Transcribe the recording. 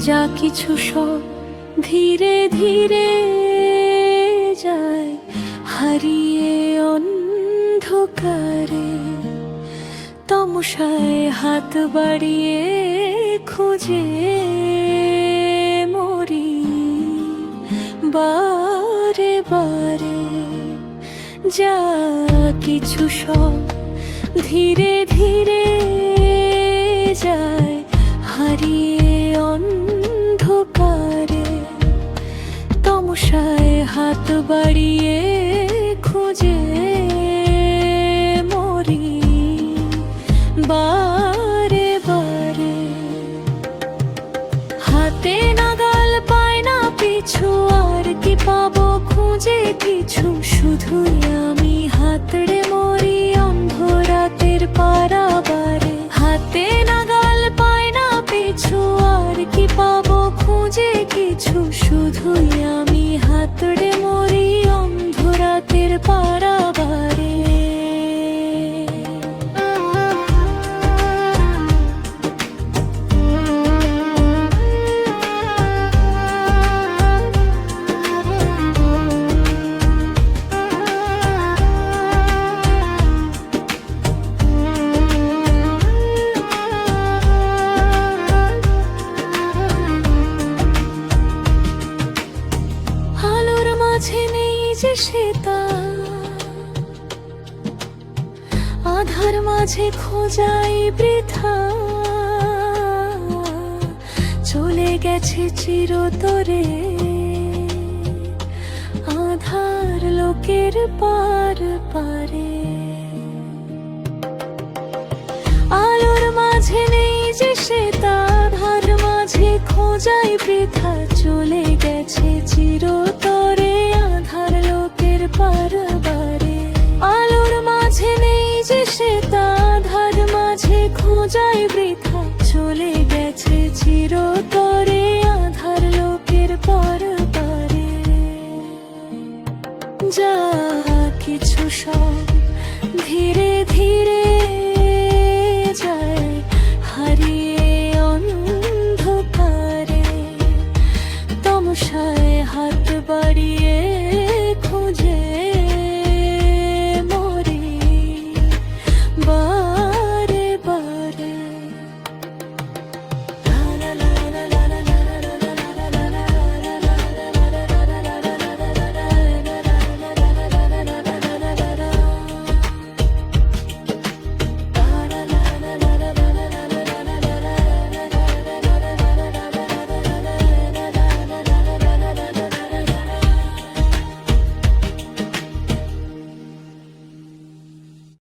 যা কিছু সব ধীরে ধীরে যায় হারিয়ে অন্ধকারে। তমসায় হাত বাড়িয়ে খুঁজে মরি বারে বারে। যা কিছু সব ধীরে ধীরে যায় হারিয়ে অন্ধকারে। তমসায় হাত বাড়িয়ে খুঁজে মরি বারে বারে। হাতে নাগাল পায় না পিছু, আর কি পাবো খুঁজে কিছু। শুধুই আমি হাতড়ে মরি অন্ধ রাতের পারাবারে। হাতে নাগাল পায় না পিছু, আর কি পাবো খুঁজে কিছু। শুধুই আমি হাতড়ে মরি অন্ধ রাতের পারাবারে। মাঝে নেই যে সেতা, আধার মাঝে খোঁজাই বৃথা। চলে গেছে চিরতরে আধার লোকের পার পারে। আলোর মাঝে নেই যে সেতা, আধার মাঝে খোঁজাই বৃথা। চলে গেছে চিরতরে আধার লোকের পারবারে। আলোর মাঝে নেই যে সেতা, আধার মাঝে খোঁজাই বৃথা। চলে গেছে চিরতরে আধার লোকের পারবারে। যা কিছু সব ধীরে